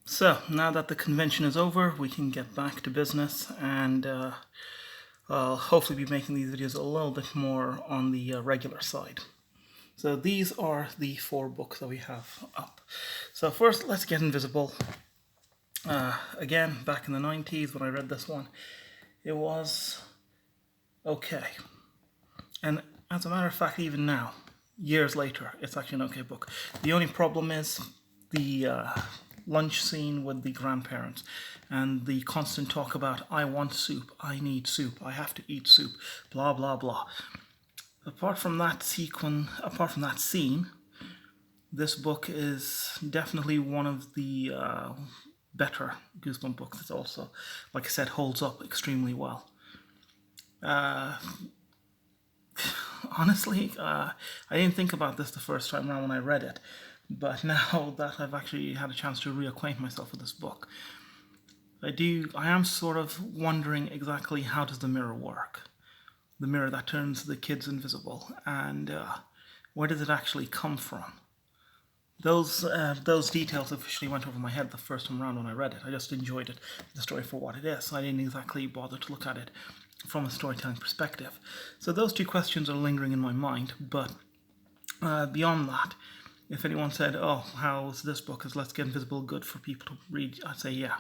So, now that the convention is over, we can get back to business, and I'll hopefully be making these videos a little bit more on the regular side. So these are the 4 books that we have up. So first, let's get Invisible. Again, back in the 90s when I read this one, it was okay. And as a matter of fact, even now, years later, it's actually an okay book. The only problem is the lunch scene with the grandparents and the constant talk about I want soup, I need soup, I have to eat soup, blah blah blah. Apart from that scene, this book is definitely one of the better Goosebump books. It's also, like I said, holds up extremely well. Honestly, I didn't think about this the first time around when I read it, but now that I've actually had a chance to reacquaint myself with this book, I am sort of wondering exactly how does the mirror work? The mirror that turns the kids invisible, and where does it actually come from? Those details officially went over my head the first time around when I read it. I just enjoyed it, the story for what it is. So I didn't exactly bother to look at it from a storytelling perspective. So those 2 questions are lingering in my mind. But beyond that, if anyone said, "Oh, how's this book? Is Let's Get Invisible good for people to read?" I'd say, yeah.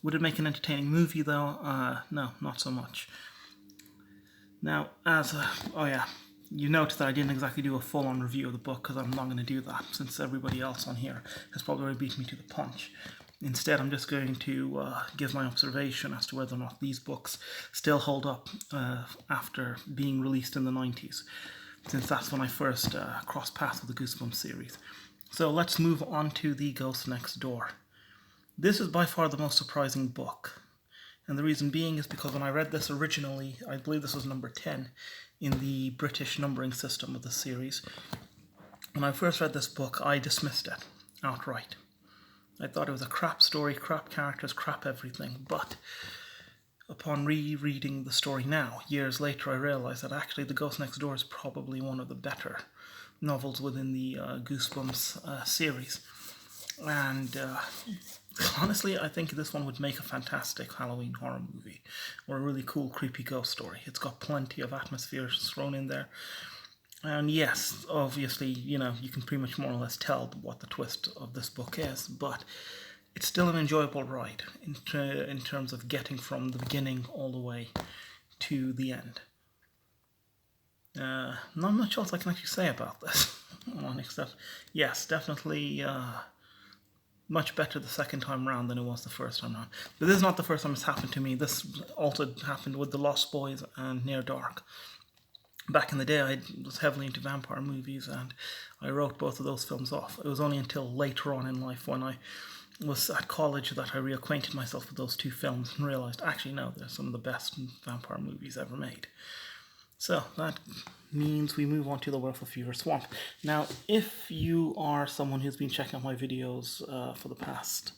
Would it make an entertaining movie though? No, not so much. Now, you notice that I didn't exactly do a full-on review of the book because I'm not going to do that since everybody else on here has probably already beat me to the punch. Instead, I'm just going to give my observation as to whether or not these books still hold up after being released in the 90s, since that's when I first crossed paths with the Goosebumps series. So let's move on to The Ghost Next Door. This is by far the most surprising book. And the reason being is because when I read this originally, I believe this was number 10 in the British numbering system of the series. When I first read this book, I dismissed it outright. I thought it was a crap story, crap characters, crap everything. But upon rereading the story now, years later, I realized that actually The Ghost Next Door is probably one of the better novels within the Goosebumps series. And honestly, I think this one would make a fantastic Halloween horror movie or a really cool, creepy ghost story. It's got plenty of atmosphere thrown in there. And yes, obviously, you can pretty much more or less tell what the twist of this book is, but it's still an enjoyable ride in terms of getting from the beginning all the way to the end. Not much else I can actually say about this, except, yes, definitely much better the second time round than it was the first time round. But this is not the first time it's happened to me. This also happened with The Lost Boys and Near Dark. Back in the day, I was heavily into vampire movies, and I wrote both of those films off. It was only until later on in life when I was at college that I reacquainted myself with those 2 films and realised, actually, no, they're some of the best vampire movies ever made. So that means we move on to the Werewolf Fever Swamp. Now, if you are someone who's been checking out my videos for the past,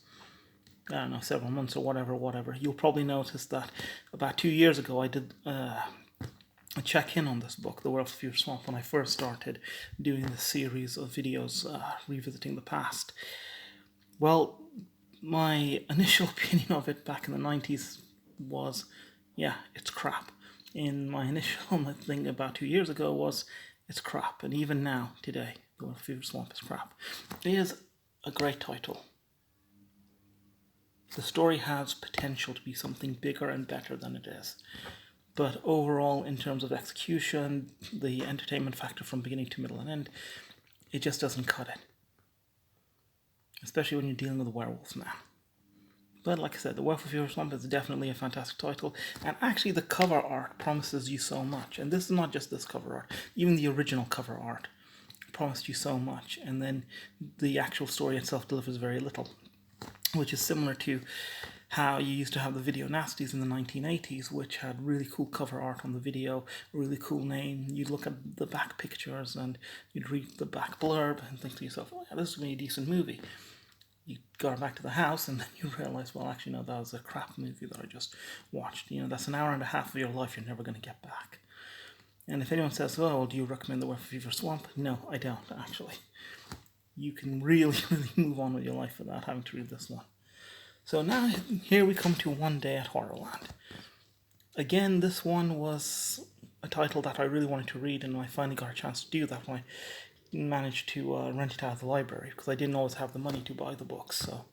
I don't know, several months or whatever, you'll probably notice that about 2 years ago I did a check-in on this book, The Werewolf Fever Swamp, when I first started doing this series of videos revisiting the past. Well, my initial opinion of it back in the 90s was, yeah, it's crap. In my initial thing about 2 years ago was, it's crap. And even now, today, The Werewolf Fever Swamp is crap. It is a great title. The story has potential to be something bigger and better than it is. But overall, in terms of execution, the entertainment factor from beginning to middle and end, it just doesn't cut it. Especially when you're dealing with a werewolf now. But like I said, The Werewolf Fever Swamp is definitely a fantastic title, and actually the cover art promises you so much. And this is not just this cover art, even the original cover art promised you so much, and then the actual story itself delivers very little, which is similar to how you used to have the video nasties in the 1980s, which had really cool cover art on the video, a really cool name. You'd look at the back pictures and you'd read the back blurb and think to yourself, oh yeah, this is going to be a decent movie. You go back to the house and then you realize, well, actually, no, that was a crap movie that I just watched. That's an hour and a half of your life you're never going to get back. And if anyone says, well, do you recommend The Werewolf Fever Swamp? No, I don't, actually. You can really, really move on with your life without having to read this one. So now here we come to One Day at Horrorland. Again, this one was a title that I really wanted to read, and I finally got a chance to do that when I managed to rent it out of the library, because I didn't always have the money to buy the books. So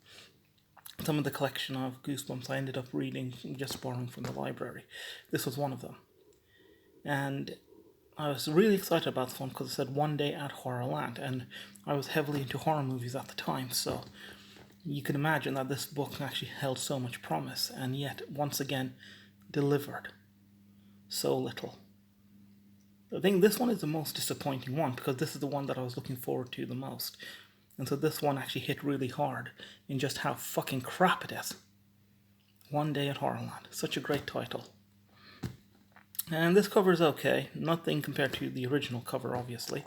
some of the collection of Goosebumps I ended up reading, just borrowing from the library. This was one of them. And I was really excited about this one because it said One Day at Horrorland, and I was heavily into horror movies at the time, so you can imagine that this book actually held so much promise, and yet, once again, delivered so little. I think this one is the most disappointing one, because this is the one that I was looking forward to the most. And so this one actually hit really hard in just how fucking crap it is. One Day at Horrorland. Such a great title. And this cover is okay. Nothing compared to the original cover, obviously.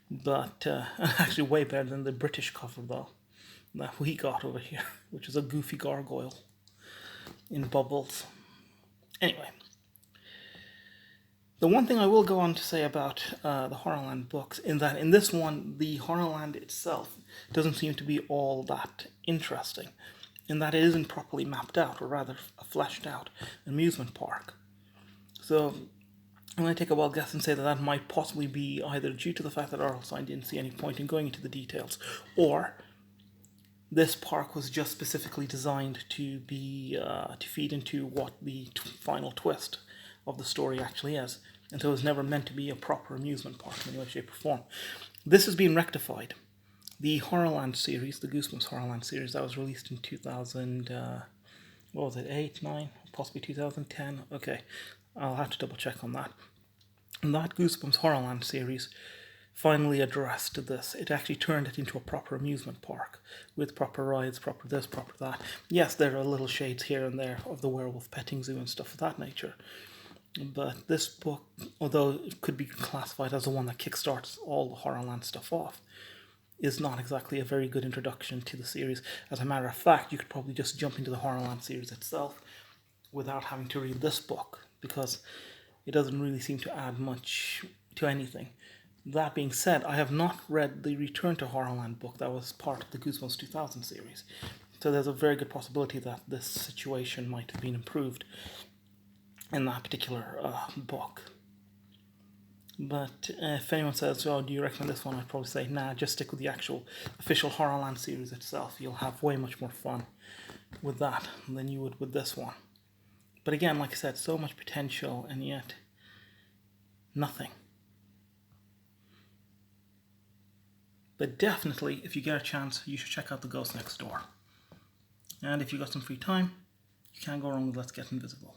But actually way better than the British cover, though, that we got over here, which is a goofy gargoyle in bubbles. Anyway. The one thing I will go on to say about the Horrorland books is that in this one, the Horrorland itself doesn't seem to be all that interesting, in that it isn't properly mapped out, or rather a fleshed out amusement park. So I'm going to take a wild guess and say that that might possibly be either due to the fact that Arlstein didn't see any point in going into the details, or this park was just specifically designed to be to feed into what the final twist of the story actually is, and so it was never meant to be a proper amusement park in any way, shape, or form. This has been rectified. The Horrorland series, the Goosebumps Horrorland series, that was released in 2000, what was it, 8, 9, possibly 2010? Okay, I'll have to double check on that. And that Goosebumps Horrorland series finally addressed this. It actually turned it into a proper amusement park, with proper rides, proper this, proper that. Yes, there are little shades here and there of the werewolf petting zoo and stuff of that nature. But this book, although it could be classified as the one that kickstarts all the Horrorland stuff off, is not exactly a very good introduction to the series. As a matter of fact, you could probably just jump into the Horrorland series itself without having to read this book, because it doesn't really seem to add much to anything. That being said, I have not read the Return to Horrorland book that was part of the Goosebumps 2000 series, so there's a very good possibility that this situation might have been improved in that particular book. But if anyone says, oh, do you recommend this one? I'd probably say, nah, just stick with the actual official Horrorland series itself. You'll have way much more fun with that than you would with this one. But again, like I said, so much potential, and yet nothing. But definitely, if you get a chance, you should check out The Ghost Next Door. And if you got some free time, you can't go wrong with Let's Get Invisible.